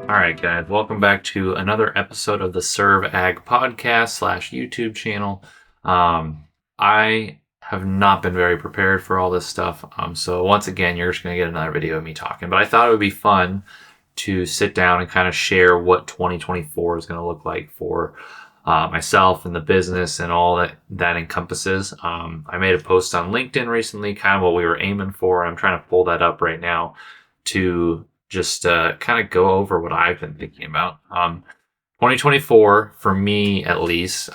All right, guys, welcome back to another episode of the Serve Ag podcast slash YouTube channel. I have not been very prepared for all this stuff. So once again, you're just going to get another video of me talking, but I thought it would be fun to sit down and kind of share what 2024 is going to look like for myself and the business and all that encompasses. I made a post on LinkedIn recently, kind of what we were aiming for. I'm trying to pull that up right now to just kind of go over what I've been thinking about. 2024, for me at least,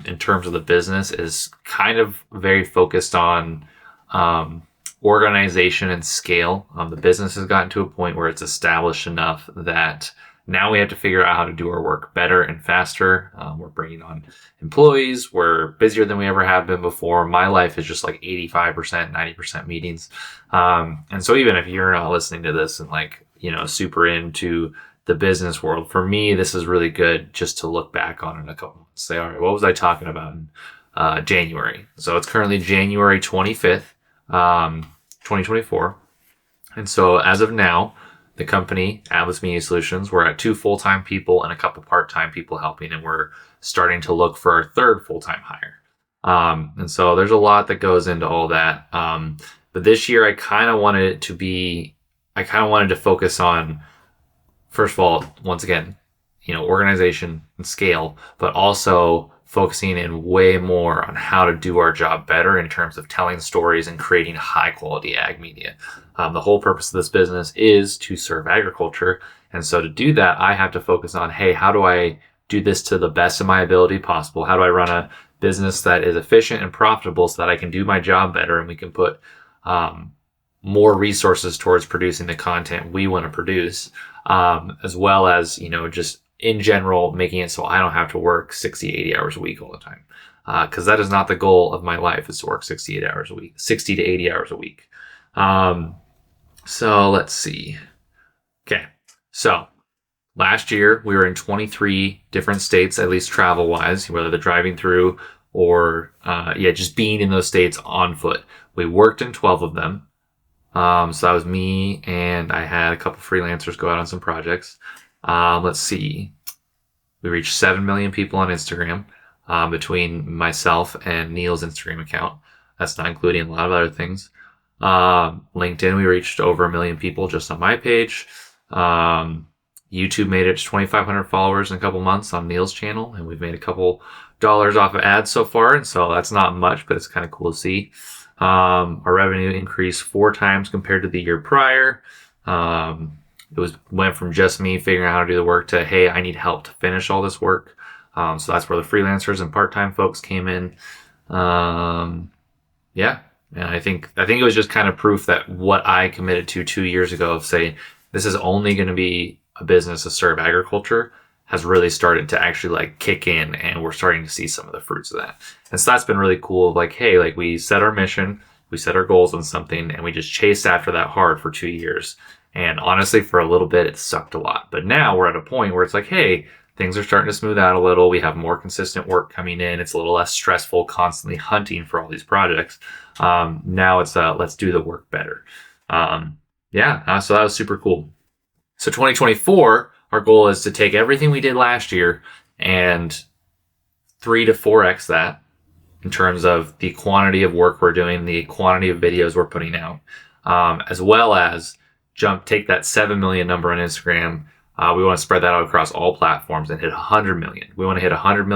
in terms of the business, is kind of very focused on organization and scale. The business has gotten to a point where it's established enough that now we have to figure out how to do our work better and faster. We're bringing on employees. We're busier than we ever have been before. My life is just like 85%, 90% meetings. And so even if you're not listening to this and super into the business world, for me, this is really good just to look back on in a couple months. Say, all right, what was I talking about in January? So it's currently January 25th, 2024. And so as of now, the company, Atlas Media Solutions, we're at 2 full-time people and a couple part-time people helping, and we're starting to look for our 3rd full-time hire. And so there's a lot that goes into all that. But this year I kind of wanted to focus on, first of all, once again, organization and scale, but also focusing in way more on how to do our job better in terms of telling stories and creating high quality ag media. The whole purpose of this business is to serve agriculture. And so to do that, I have to focus on, hey, how do I do this to the best of my ability possible? How do I run a business that is efficient and profitable so that I can do my job better and we can put more resources towards producing the content we want to produce, as well as, just in general, making it so I don't have to work 60, 80 hours a week all the time. Because that is not the goal of my life, is to work 60 to 80 hours a week. So let's see. Okay. So last year we were in 23 different states, at least travel wise, whether they're driving through or, just being in those states on foot. We worked in 12 of them. So that was me, and I had a couple freelancers go out on some projects. Let's see. We reached 7 million people on Instagram, between myself and Neil's Instagram account. That's not including a lot of other things. LinkedIn, we reached over 1 million people just on my page. YouTube made it to 2,500 followers in a couple months on Neil's channel, and we've made a couple dollars off of ads so far. And so that's not much, but it's kind of cool to see. Our revenue increased 4 times compared to the year prior. Went from just me figuring out how to do the work to, hey, I need help to finish all this work. So that's where the freelancers and part-time folks came in. And I think it was just kind of proof that what I committed to 2 years ago of saying this is only going to be a business to serve agriculture has really started to actually kick in, and we're starting to see some of the fruits of that. And so that's been really cool. We set our mission, we set our goals on something, and we just chased after that hard for 2 years. And honestly, for a little bit, it sucked a lot. But now we're at a point where it's hey, things are starting to smooth out a little. We have more consistent work coming in. It's a little less stressful, constantly hunting for all these projects. Now it's let's do the work better. So that was super cool. So 2024, our goal is to take everything we did last year and 3 to 4x that in terms of the quantity of work we're doing, the quantity of videos we're putting out, as well as take that 7 million number on Instagram. We want to spread that out across all platforms and hit 100 million. We want to hit 100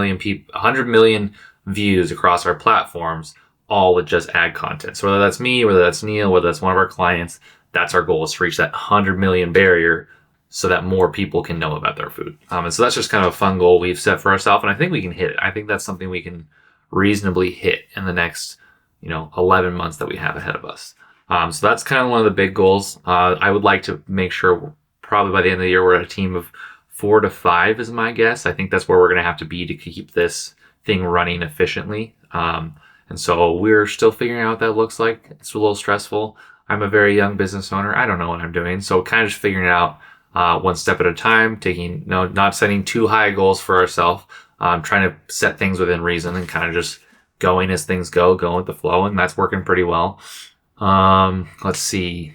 million views across our platforms, all with just ag content. So whether that's me, whether that's Neil, whether that's one of our clients, that's our goal, is to reach that 100 million barrier so that more people can know about their food. And so that's just kind of a fun goal we've set for ourselves, and I think we can hit it. I think that's something we can reasonably hit in the next, 11 months that we have ahead of us. So that's kind of one of the big goals. I would like to make sure probably by the end of the year we're at a team of 4 to 5 is my guess. I think that's where we're going to have to be to keep this thing running efficiently. And so we're still figuring out what that looks like. It's a little stressful. I'm a very young business owner. I don't know what I'm doing. So kind of just figuring it out one step at a time, not setting too high goals for ourselves, trying to set things within reason and kind of just going as things go, going with the flow. And that's working pretty well. Let's see.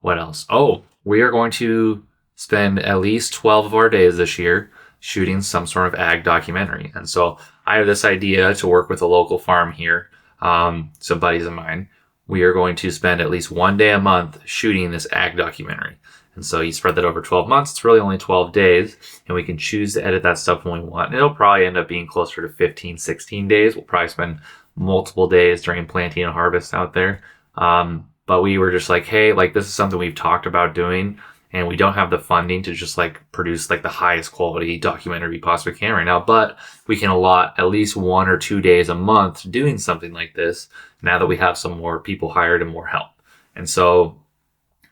What else? Oh, we are going to spend at least 12 of our days this year shooting some sort of ag documentary. And so I have this idea to work with a local farm here, some buddies of mine. We are going to spend at least one day a month shooting this ag documentary. And so you spread that over 12 months. It's really only 12 days, and we can choose to edit that stuff when we want. And it'll probably end up being closer to 15, 16 days. We'll probably spend multiple days during planting and harvest out there. But we were just like, hey, like this is something we've talked about doing, and we don't have the funding to just like produce like the highest quality documentary we possibly can right now. But we can allot at least 1 or 2 days a month doing something like this now that we have some more people hired and more help. And so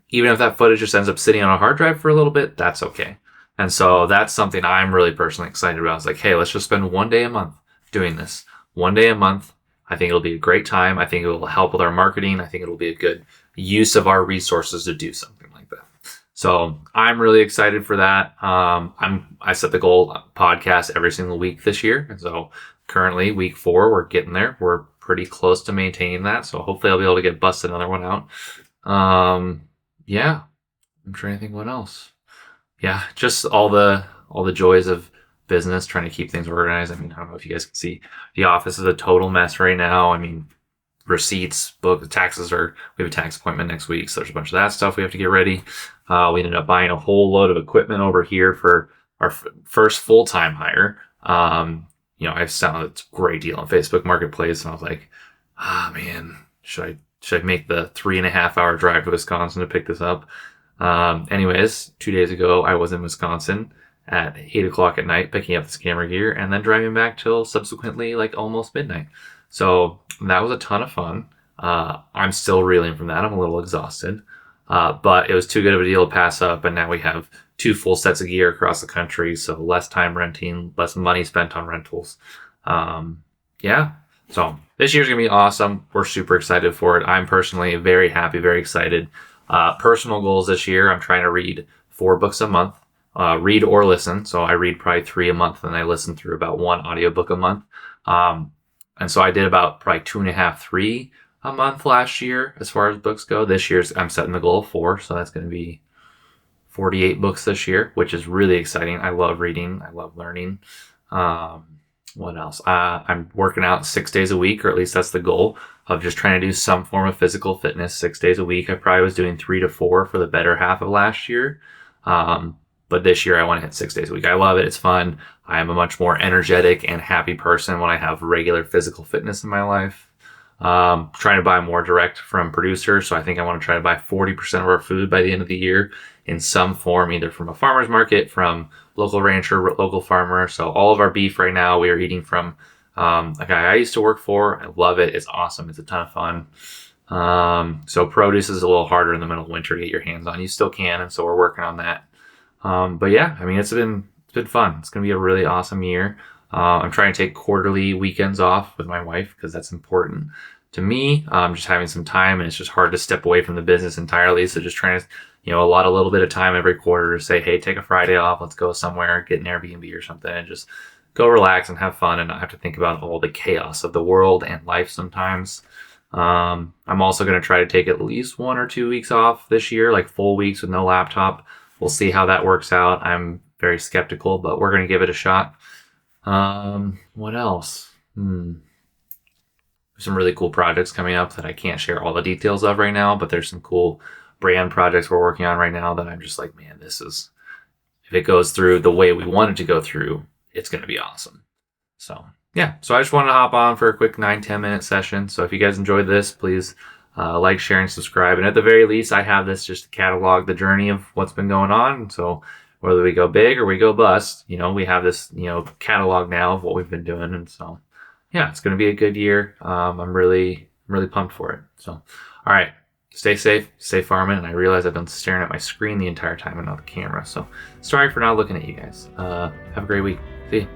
even if that footage just ends up sitting on a hard drive for a little bit, that's okay. And so that's something I'm really personally excited about. It's like, hey, let's just spend 1 day a month doing this. 1 day a month. I think it'll be a great time. I think it will help with our marketing. I think it'll be a good use of our resources to do something like that. So I'm really excited for that. I set the goal podcast every single week this year. And so currently week 4, we're getting there. We're pretty close to maintaining that. So hopefully I'll be able to get busted another one out. Yeah, I'm trying to think what else. Yeah, just all the joys of business, trying to keep things organized. I mean, I don't know if you guys can see, the office is a total mess right now. I mean, receipts, we have a tax appointment next week, so there's a bunch of that stuff we have to get ready. We ended up buying a whole load of equipment over here for our first full-time hire. I found it's a great deal on Facebook Marketplace, and I was like, man, should I make the 3.5-hour drive to Wisconsin to pick this up? Anyways, 2 days ago, I was in Wisconsin at 8 o'clock at night, picking up this camera gear and then driving back till subsequently like almost midnight. So that was a ton of fun. I'm still reeling from that. I'm a little exhausted, but it was too good of a deal to pass up. And now we have 2 full sets of gear across the country. So less time renting, less money spent on rentals. So this year's going to be awesome. We're super excited for it. I'm personally very happy, very excited. Personal goals this year, I'm trying to read 4 books a month, read or listen. So I read probably 3 a month, and I listen through about 1 audiobook a month. And so I did about probably 2.5, 3 a month last year as far as books go. This year's I'm setting the goal of 4, so that's going to be 48 books this year, which is really exciting. I love reading. I love learning. What else? I'm working out 6 days a week, or at least that's the goal of just trying to do some form of physical fitness 6 days a week. I probably was doing 3 to 4 for the better half of last year. But this year I want to hit 6 days a week. I love it. It's fun. I am a much more energetic and happy person when I have regular physical fitness in my life. Trying to buy more direct from producers. So I think I want to try to buy 40% of our food by the end of the year in some form, either from a farmer's market, from local rancher, local farmer. So all of our beef right now, we are eating from a guy I used to work for. I love it. It's awesome. It's a ton of fun. So produce is a little harder in the middle of winter to get your hands on. You still can, and so we're working on that. But yeah, I mean, it's been fun. It's going to be a really awesome year. I'm trying to take quarterly weekends off with my wife because that's important to me. Just having some time, and it's just hard to step away from the business entirely. So just trying to, allot a little bit of time every quarter to say, hey, take a Friday off. Let's go somewhere, get an Airbnb or something, and just go relax and have fun and not have to think about all the chaos of the world and life sometimes. I'm also going to try to take at least 1 or 2 weeks off this year, like full weeks with no laptop. We'll see how that works out. I'm very skeptical, but we're going to give it a shot. What else? There's some really cool projects coming up that I can't share all the details of right now, but there's some cool brand projects we're working on right now that I'm just like, man, if it goes through the way we want it to go through, it's going to be awesome. So yeah, so I just wanted to hop on for a quick 9-10 minute session. So if you guys enjoyed this, please like, share, and subscribe. And at the very least, I have this just to catalog the journey of what's been going on. So whether we go big or we go bust, we have this, catalog now of what we've been doing. And so, yeah, it's going to be a good year. I'm really pumped for it. So, all right, stay safe, stay farming. And I realize I've been staring at my screen the entire time and not the camera. So sorry for not looking at you guys. Have a great week. See you.